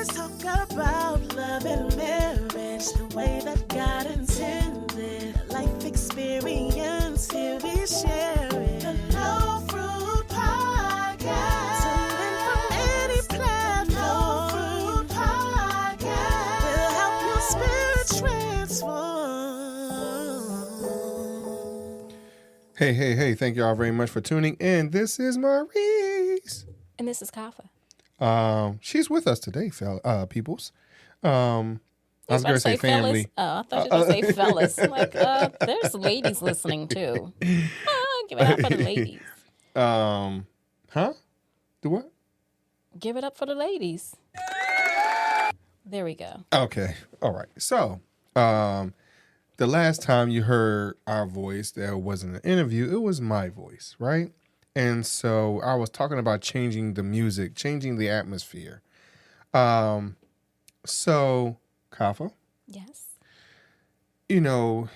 Let's talk about love and marriage, the way that God intended. Life experience, here we share it. The No Fruit Podcast. Tune in from any platform. No Fruit Podcast. Will help your spirit transform. Hey. Thank you all very much for tuning in. This is Maurice. And this is Kafi. She's with us today, peoples. I was going to say family. Fellas. Oh, I thought you were going to say fellas. I'm like, there's ladies listening too. Give it up for the ladies. Huh? Do what? Give it up for the ladies. There we go. Okay. All right. So, the last time you heard our voice, there wasn't an interview. It was my voice, right? And so I was talking about changing the music, changing the atmosphere. So, Kafa, Yes. you know,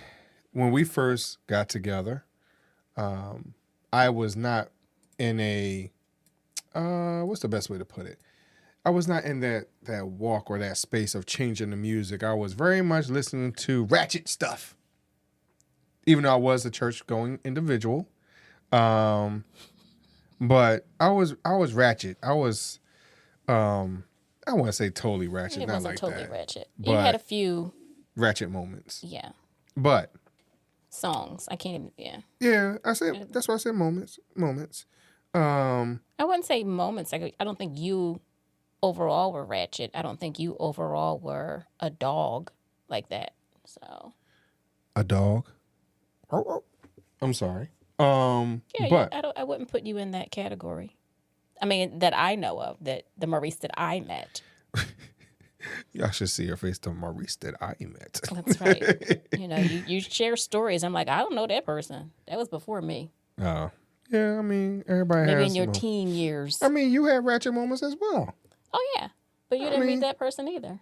when we first got together, I was not in a, what's the best way to put it? I was not in that walk or that space of changing the music. I was very much listening to ratchet stuff, even though I was a church-going individual. But I was ratchet. I was, I want to say totally ratchet, It not wasn't like totally that. ratchet. But You had a few, ratchet moments. yeah, But songs. I can't even, yeah. yeah, that's why I said moments. I wouldn't say moments. I don't think you overall were ratchet. I don't think you overall were a dog like that. So A dog. I'm sorry. yeah, but I wouldn't put you in that category. I mean, that I know of, that the Maurice that I met. y'all should see her face, the Maurice that I met. That's right. You share stories. I'm like, I don't know that person. That was before me. Oh, yeah. I mean, everybody Maybe has in your some- teen years. I mean, you had ratchet moments as well. Oh yeah, but you didn't meet that person either.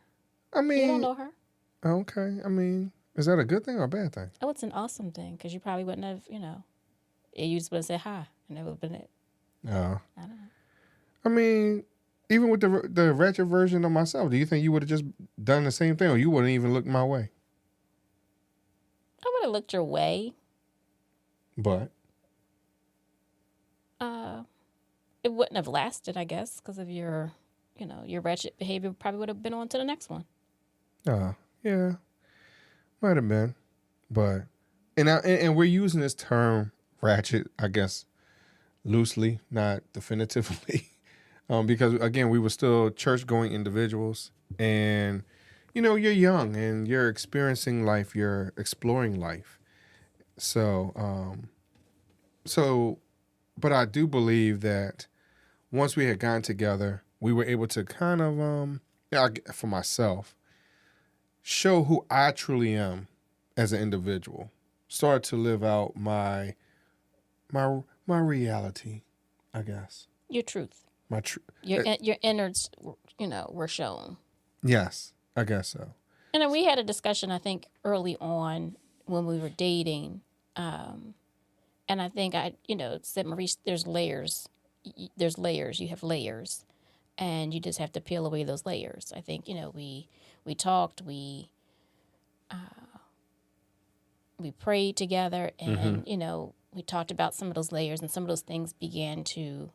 I mean, You don't know her. Okay. I mean, is that a good thing or a bad thing? Oh, it's an awesome thing because you probably wouldn't have, you just would have said hi, and that would have been it. No. I don't know. I mean, even with the ratchet version of myself, do you think you would have just done the same thing, or you wouldn't even look my way? I would have looked your way. But It wouldn't have lasted, I guess, because of your ratchet behavior. Probably would have been on to the next one. yeah, might have been, but and we're using this term ratchet, I guess, loosely, not definitively, because again, we were still church-going individuals, and you're young and you're experiencing life, you're exploring life, so but I do believe that once we had gotten together, we were able to kind of, for myself, show who I truly am as an individual. Start to live out my reality, I guess. Your truth. My truth. Your innards, were shown. Yes, I guess so. And then we had a discussion, I think, early on when we were dating. And I think I said, Maurice, there's layers. There's layers. You have layers. And you just have to peel away those layers. I think, we talked, we prayed together, and, we talked about some of those layers, and some of those things began to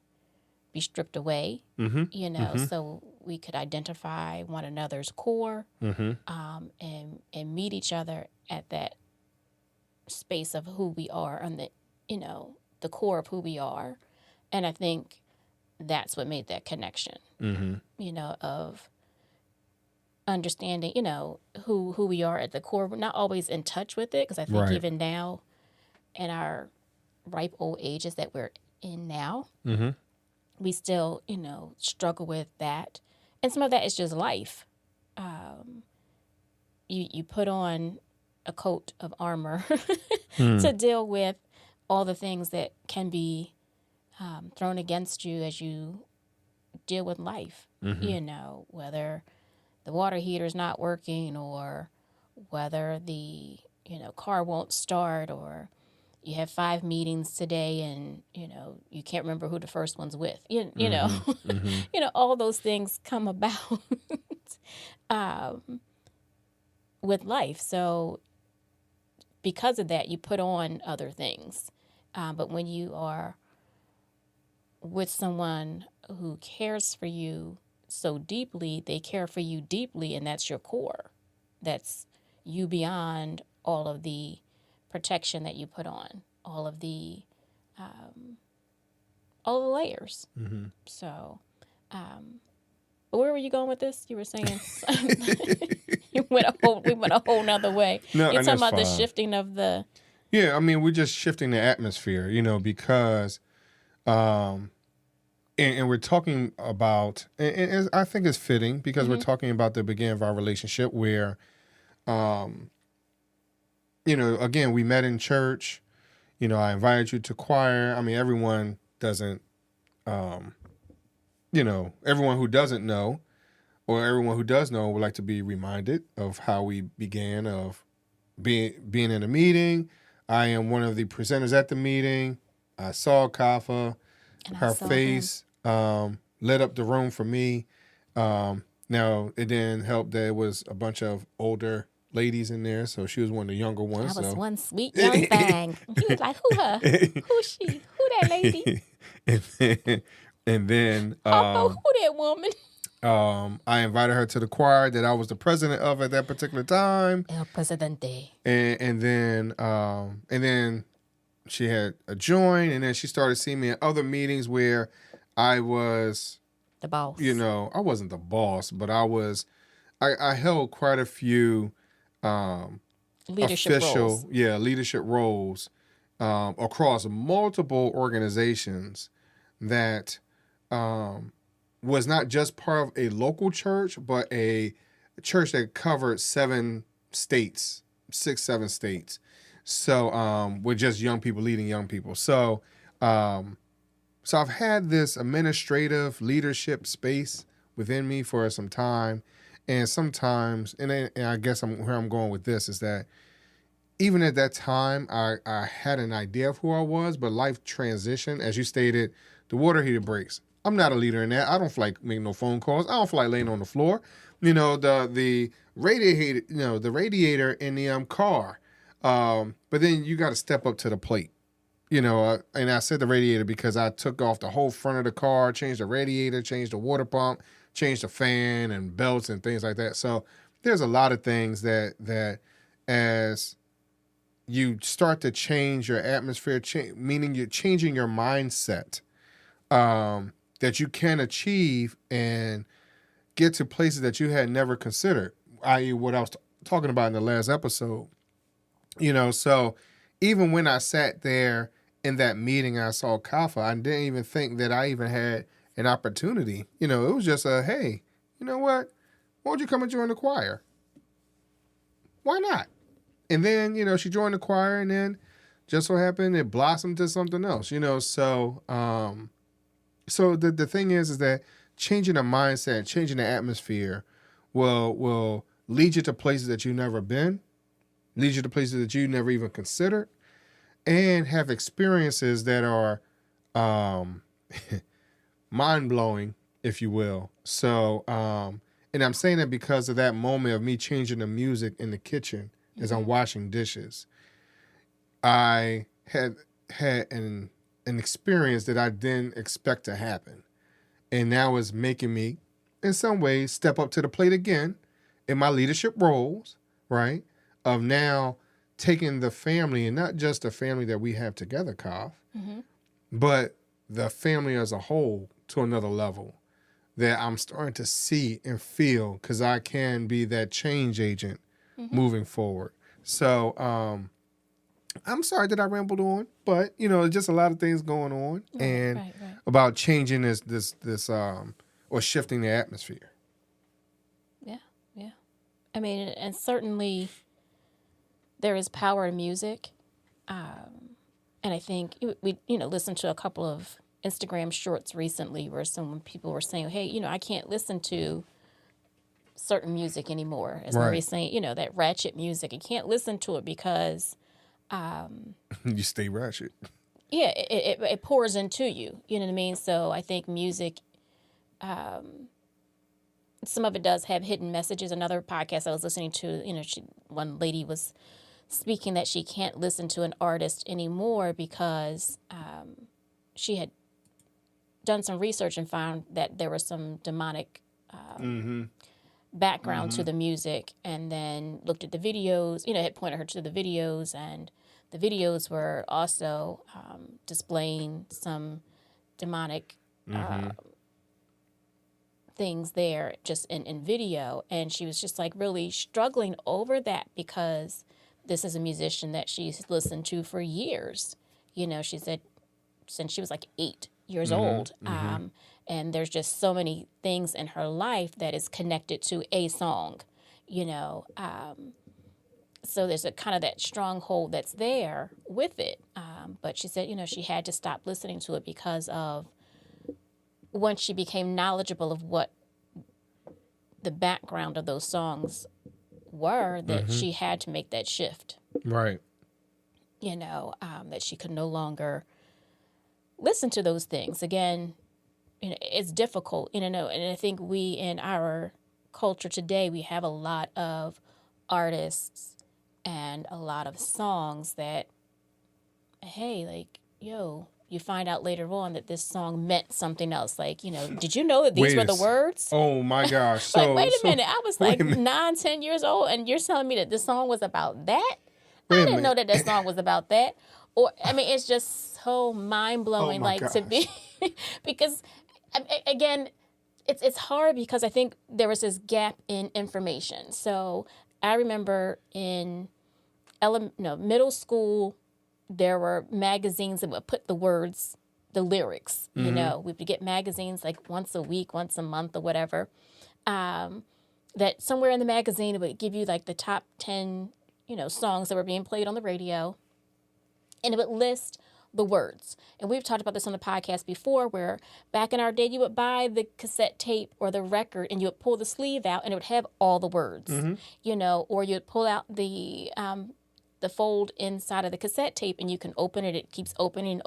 be stripped away, so we could identify one another's core, and meet each other at that space of who we are, on the core of who we are. And I think that's what made that connection, of understanding, who we are at the core. We're not always in touch with it, because I think even now, in our ripe old ages that we're in now, we still, struggle with that. And some of that is just life. You put on a coat of armor to deal with all the things that can be thrown against you as you deal with life. Whether the water heater's not working, or whether the car won't start, or you have 5 meetings today and you can't remember who the first one's with. All those things come about. with life. So because of that, you put on other things. But when you are with someone who cares for you so deeply, they care for you deeply, and that's your core. That's you beyond all of the protection that you put on, all of the layers. Mm-hmm. So, where were you going with this? You were saying we went a whole nother way. No, You're and talking that's about the fine. shifting of the. Yeah, I mean, we're just shifting the atmosphere, because, and we're talking about, and I think it's fitting because we're talking about the beginning of our relationship where, again, we met in church. I invited you to choir. I mean, everyone doesn't, everyone who doesn't know, or everyone who does know, would like to be reminded of how we began, of being in a meeting. I am one of the presenters at the meeting. I saw Kafa. And Her I saw face lit up the room for me. Now, it didn't help that it was a bunch of older ladies in there, so she was one of the younger ones. I was so. one sweet young thing. He was like, "Who her? Who she? Who that lady? and then Papa, who that woman?" I invited her to the choir that I was the president of at that particular time. El Presidente. And then she had a join, and then she started seeing me at other meetings where I was The boss. I wasn't the boss, but I held quite a few Leadership roles. leadership roles across multiple organizations that was not just part of a local church, but a church that covered 7 states, 7 states. So with just young people leading young people. So I've had this administrative leadership space within me for some time. And sometimes, and I guess where I'm going with this is that even at that time, I had an idea of who I was, but life transitioned. As you stated, the water heater breaks. I'm not a leader in that. I don't feel like making no phone calls. I don't feel like laying on the floor. The radiator, the radiator in the car. But then you got to step up to the plate. And I said the radiator because I took off the whole front of the car, changed the radiator, changed the water pump, changed the fan and belts and things like that. So there's a lot of things that as you start to change your atmosphere, meaning you're changing your mindset, that you can achieve and get to places that you had never considered, i.e. what I was talking about in the last episode. So even when I sat there in that meeting, I saw Kafa, I didn't even think that I even had an opportunity. It was just hey, you know what? Why don't you come and join the choir? Why not? And then, she joined the choir, and then just so happened it blossomed to something else, So, so the thing is that changing the mindset, changing the atmosphere will lead you to places that you've never been, lead you to places that you never even considered, and have experiences that are mind-blowing, if you will. So, and I'm saying that because of that moment of me changing the music in the kitchen as I'm washing dishes. I had an experience that I didn't expect to happen. And now it's making me, in some ways, step up to the plate again in my leadership roles, right? Of now taking the family, and not just the family that we have together, Kaf, but the family as a whole to another level that I'm starting to see and feel, because I can be that change agent moving forward. So I'm sorry that I rambled on, but just a lot of things going on, and about changing this or shifting the atmosphere. Yeah. I mean, and certainly there is power in music, and I think we listened to a couple of Instagram shorts recently where some people were saying, "Hey, I can't listen to certain music anymore." As Maurice saying, that ratchet music, I can't listen to it because you stay ratchet. Yeah, it pours into you. You know what I mean? So I think music some of it does have hidden messages. Another podcast I was listening to, one lady was speaking that she can't listen to an artist anymore because she had done some research and found that there was some demonic background to the music, and then looked at the videos, had pointed her to the videos, and the videos were also displaying some demonic things there just in video. And she was just like really struggling over that because this is a musician that she's listened to for years. She said since she was like 8 years old. And there's just so many things in her life that is connected to a song, so there's a kind of that stronghold that's there with it. But she said, she had to stop listening to it because of once she became knowledgeable of what the background of those songs were, that she had to make that shift. Right. That she could no longer listen to those things. Again, it's difficult, and I think we in our culture today, we have a lot of artists and a lot of songs that, hey, like, you find out later on that this song meant something else. Like, did you know that these were the words? Oh my gosh. So, wait a minute. I was like 9, 10 years old, and you're telling me that this song was about that? I didn't know that song was about that. Or, it's just so mind-blowing, to be, because, again, it's hard because I think there was this gap in information. So I remember in middle school, there were magazines that would put the words, the lyrics, we would get magazines like once a week, once a month or whatever, that somewhere in the magazine it would give you like the top 10, songs that were being played on the radio, and it would list the words. And we've talked about this on the podcast before, where back in our day, you would buy the cassette tape or the record and you would pull the sleeve out and it would have all the words, or you'd pull out the fold inside of the cassette tape and you can open it. It keeps opening,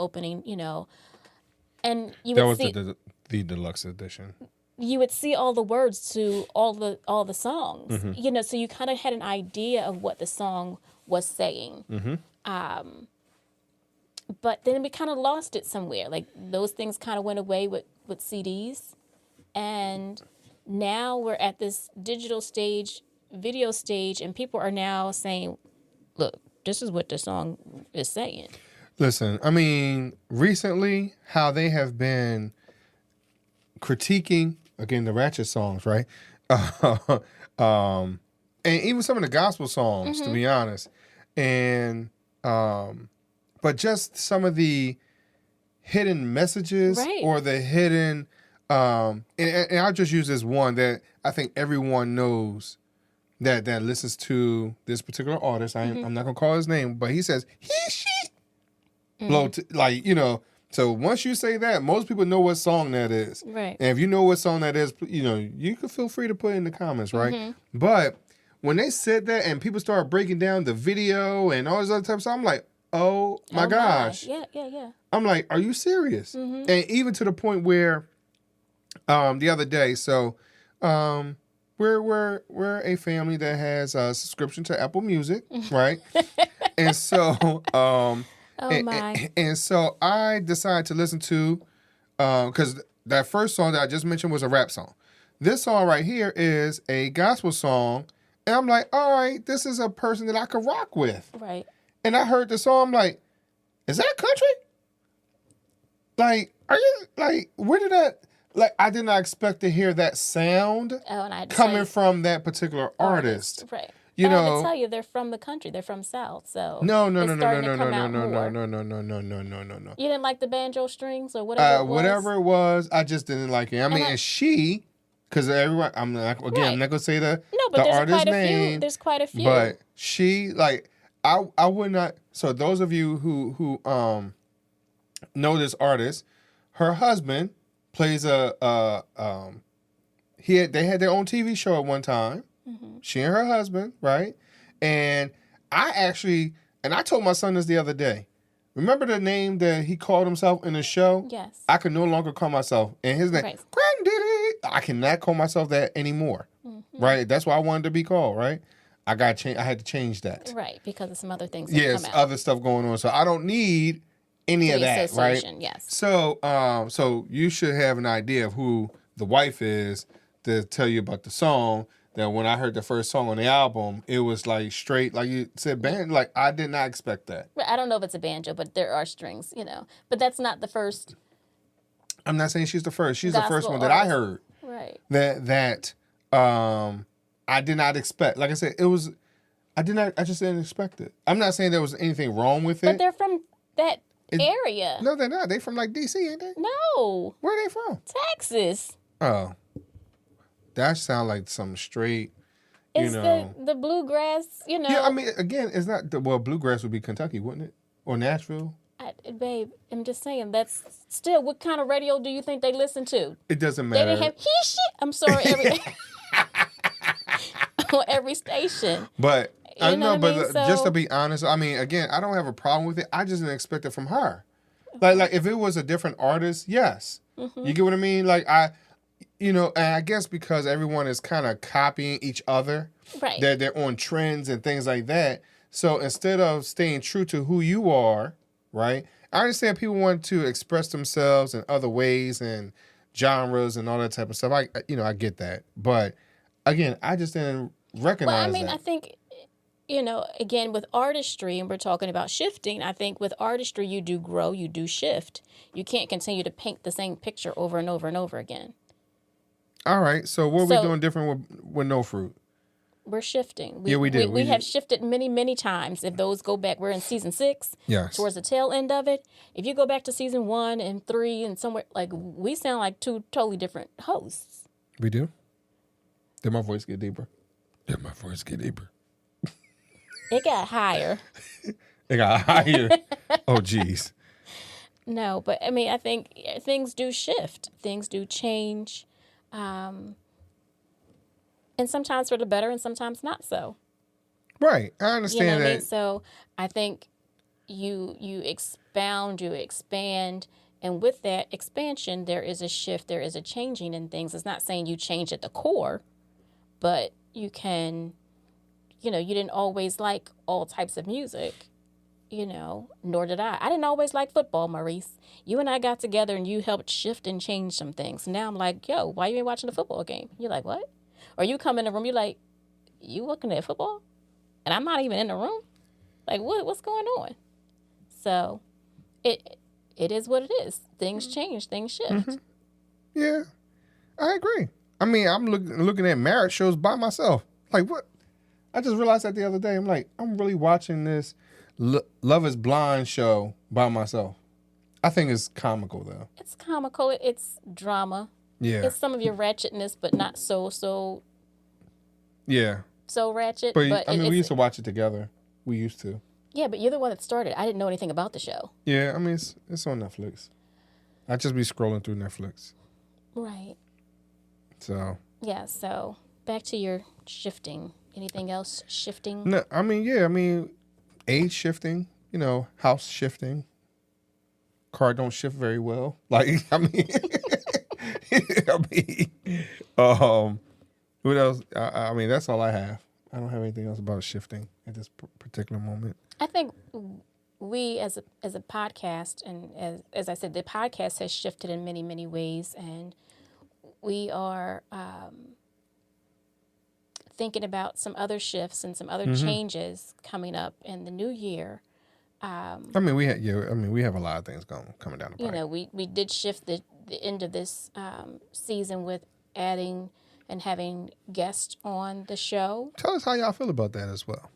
and you would see the deluxe edition. You would see all the words to all the songs, so you kind of had an idea of what the song was saying. But then we kind of lost it somewhere. Like those things kind of went away with CDs. And now we're at this digital stage, video stage, and people are now saying, look, this is what the song is saying. Listen, recently how they have been critiquing, again, the ratchet songs, right? And even some of the gospel songs, to be honest. And... but just some of the hidden messages or the hidden, and I'll just use this one that I think everyone knows that listens to this particular artist. I'm not going to call his name, but he says, he, she, blow, so once you say that, most people know what song that is. Right. And if you know what song that is, you can feel free to put it in the comments, right? But when they said that and people started breaking down the video and all this other type of stuff, I'm like, oh my gosh. Yeah. I'm like, are you serious? And even to the point where the other day, so we're a family that has a subscription to Apple Music, right? And so and so I decided to listen to because that first song that I just mentioned was a rap song. This song right here is a gospel song. And I'm like, all right, this is a person that I could rock with. Right. And I heard the song, I'm like, is that country? Like, are you, like, where did that, like, I did not expect to hear that sound coming from that particular artist. Right. You know, I have to tell you, they're from the country. They're from South, so no. You didn't like the banjo strings or whatever it was? Whatever it was, I just didn't like it. And she, because everyone, I'm not going to say the artist's name. There's quite a few. But she, like, I would not. So those of you who know this artist, her husband plays they had their own TV show at one time. Mm-hmm. She and her husband, right? And I told my son this the other day. Remember the name that he called himself in the show? Yes. I could no longer call myself. And his name, right. Granddaddy. I cannot call myself that anymore. Right? That's why I wanted to be called, right? I had to change that. Right, because of some other things that come out. Other stuff going on. So I don't need any of that, right? Yes. So so you should have an idea of who the wife is to tell you about the song. That when I heard the first song on the album, it was like straight, like you said, band. Like I did not expect that. I don't know if it's a banjo, but there are strings, But that's not the first. I'm not saying she's the first. She's the first one that artist. I heard. Right. That I did not expect. Like I said, I just didn't expect it. I'm not saying there was anything wrong with it. But they're from that area. No, they're not. They from like DC, ain't they? No. Where are they from? Texas. Oh. That sounds like some straight, it's the bluegrass, Yeah, I mean, again, it's not, bluegrass would be Kentucky, wouldn't it? Or Nashville? Babe, I'm just saying, that's still, what kind of radio do you think they listen to? It doesn't matter. They didn't have shit. I'm sorry, on every station. But, I know, but So, just to be honest, I mean, again, I don't have a problem with it. I just didn't expect it from her. Like if it was a different artist, yes. You get what I mean? Like, and I guess because everyone is kind of copying each other, right? They're on trends and things like that. So instead of staying true to who you are, right? I understand people want to express themselves in other ways and genres and all that type of stuff. I get that, but again, I just didn't recognize. Well, I mean, I think, again, with artistry, and we're talking about shifting. I think with artistry, you do grow, you do shift. You can't continue to paint the same picture over and over and over again. All right. So what are we doing different with No Fruit? We're shifting. We did. We have shifted many, many times. If those go back, we're in season 6. Yes. Towards the tail end of it. If you go back to season 1 and 3 and somewhere, like, we sound like 2 totally different hosts. We do? Did my voice get deeper? It got higher. It got higher. Oh, geez. No, but I mean, I think things do shift. Things do change. And sometimes for the better and sometimes not so. Right. I understand that. I mean? So I think you expound, you expand, and with that expansion, there is a shift, there is a changing in things. It's not saying you change at the core, but you can, you didn't always like all types of music, nor did I. I didn't always like football, Maurice. You and I got together and you helped shift and change some things. Now I'm like, yo, why you ain't watching the football game? You're like, what? Or you come in the room, you're like, you looking at football? And I'm not even in the room? Like, what's going on? So it is what it is. Things change, things shift. Mm-hmm. Yeah, I agree. I mean, I'm looking at marriage shows by myself. Like, what? I just realized that the other day. I'm like, I'm really watching this Love is Blind show by myself. I think it's comical, though. It's comical. It's drama. Yeah. It's some of your ratchetness, but not so. Yeah. So ratchet. But I mean, we used to watch it together. We used to. Yeah, but you're the one that started. I didn't know anything about the show. Yeah, I mean, it's on Netflix. I just be scrolling through Netflix. Right. So. Yeah, so back to your shifting. Anything else shifting? No, I mean, age shifting, house shifting. Car don't shift very well. Like, I mean, what else? I mean, that's all I have. I don't have anything else about shifting at this particular moment. I think we, as a podcast, and as I said, the podcast has shifted in many, many ways, and we are thinking about some other shifts and some other changes coming up in the new year. We have a lot of things coming down the pipe. We did shift the end of this season with adding and having guests on the show. Tell us how y'all feel about that as well.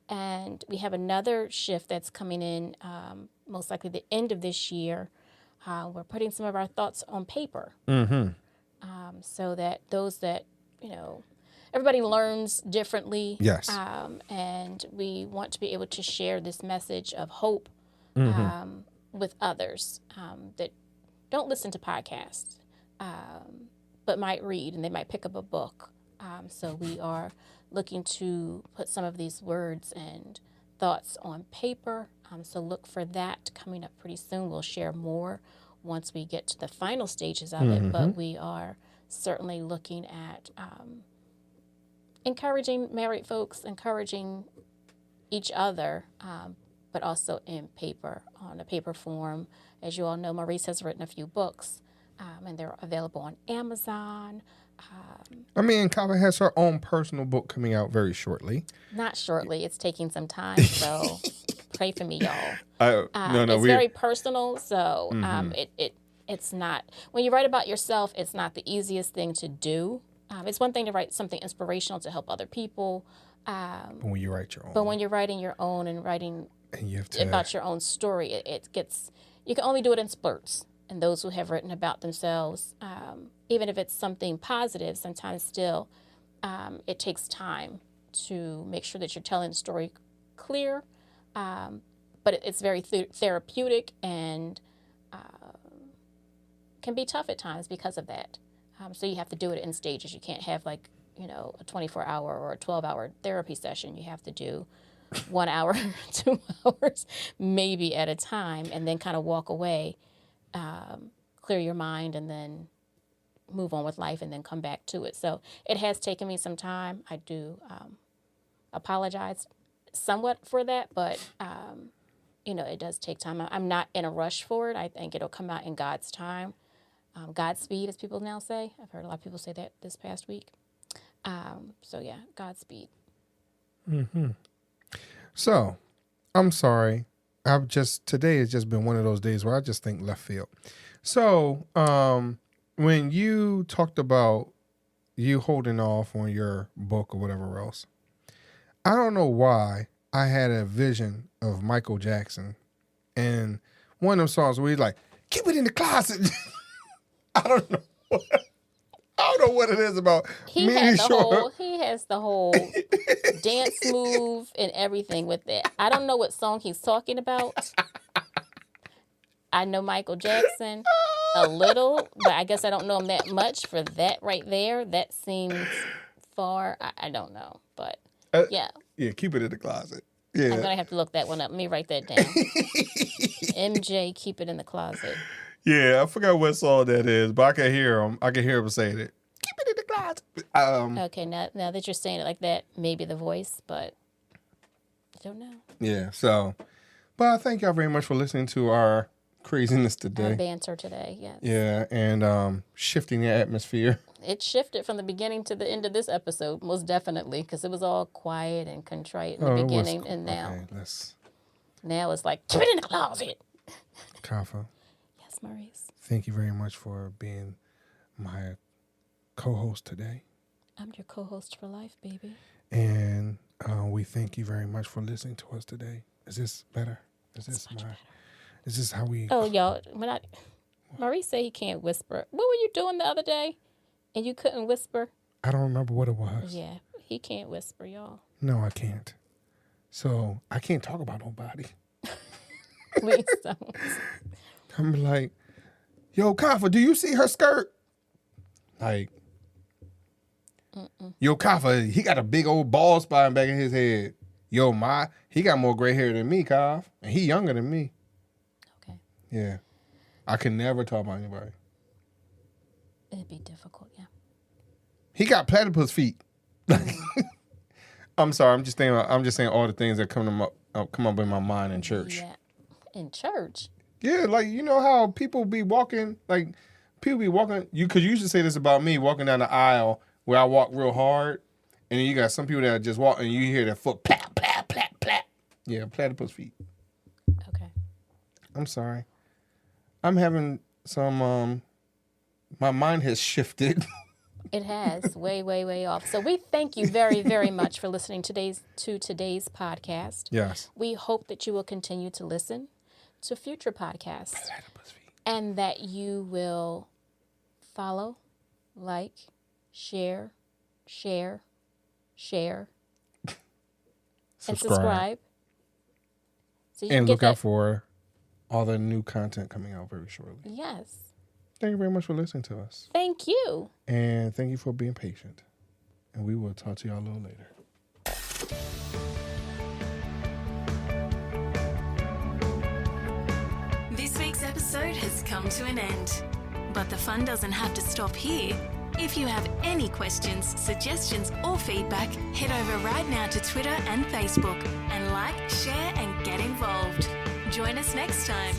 And we have another shift that's coming in, most likely the end of this year. We're putting some of our thoughts on paper, so that those that, everybody learns differently. Yes. And we want to be able to share this message of hope with others that don't listen to podcasts, but might read, and they might pick up a book. So we are looking to put some of these words and thoughts on paper. So look for that coming up pretty soon. We'll share more once we get to the final stages of it, but we are certainly looking at encouraging married folks, encouraging each other, but also in paper, on a paper form. As you all know, Maurice has written a few books, and they're available on Amazon. Kafi has her own personal book coming out very shortly. Not shortly. It's taking some time, so pray for me, y'all. It's very personal, so it's not. When you write about yourself, it's not the easiest thing to do. It's one thing to write something inspirational to help other people. But when you write your own. But when you're writing your own and writing about your own story, it gets, you can only do it in spurts. And those who have written about themselves, even if it's something positive, sometimes still it takes time to make sure that you're telling the story clear. But it's very therapeutic and can be tough at times because of that. So you have to do it in stages. You can't have a 24-hour or a 12-hour therapy session. You have to do 1 hour, 2 hours, maybe at a time, and then kind of walk away, clear your mind, and then move on with life, and then come back to it. So it has taken me some time. I do apologize somewhat for that, but it does take time. I'm not in a rush for it. I think it'll come out in God's time. Godspeed, as people now say. I've heard a lot of people say that this past week. Godspeed. Mm-hmm. So, I'm sorry. Today has just been one of those days where I just think left field. So, when you talked about you holding off on your book or whatever else, I don't know why I had a vision of Michael Jackson and one of them songs where he's like, keep it in the closet. I don't know what it is about. He has the whole dance move and everything with that. I don't know what song he's talking about. I know Michael Jackson a little, but I guess I don't know him that much for that right there. That seems far. I don't know, but yeah. Yeah, keep it in the closet. Yeah. I'm going to have to look that one up. Let me write that down. MJ, keep it in the closet. Yeah, I forgot what song that is, but I can hear him. I can hear him saying it. Keep it in the closet. Okay, now that you're saying it like that, maybe the voice, but I don't know. Yeah, so, but thank y'all very much for listening to our craziness today. Our banter today, yes. Yeah, and shifting the atmosphere. It shifted from the beginning to the end of this episode, most definitely, because it was all quiet and contrite in the beginning, and now, now it's like, keep it in the closet. Kafi. Maurice. Thank you very much for being my co-host today. I'm your co-host for life, baby. And we thank you very much for listening to us today. Is this better? Is this how we... Oh, y'all, Maurice said he can't whisper. What were you doing the other day and you couldn't whisper? I don't remember what it was. Yeah, he can't whisper, y'all. No, I can't. So I can't talk about nobody. Please don't. I'm like, yo, Kafi, do you see her skirt? Like, yo, Kafi, he got a big old bald spot in back of his head. Yo, he got more gray hair than me, Kafi, and he younger than me. Okay. Yeah. I can never talk about anybody. It'd be difficult, yeah. He got platypus feet. I'm sorry, I'm just saying all the things that come up in my mind in church. Yeah. In church? Yeah, like, you know how people be walking, you could usually say this about me, walking down the aisle where I walk real hard, and then you got some people that just walk and you hear their foot plap, plap, plap, plap. Yeah, platypus feet. Okay. I'm sorry. I'm having some, my mind has shifted. It has, way, way, way off. So we thank you very, very much for listening to today's podcast. Yes. We hope that you will continue to listen to future podcasts, and that you will follow, like, share, and subscribe. So and look out for all the new content coming out very shortly. Yes. Thank you very much for listening to us. Thank you. And thank you for being patient. And we will talk to y'all a little later. This week's episode has come to an end. But the fun doesn't have to stop here. If you have any questions, suggestions, or feedback, head over right now to Twitter and Facebook and like, share, and get involved. Join us next time.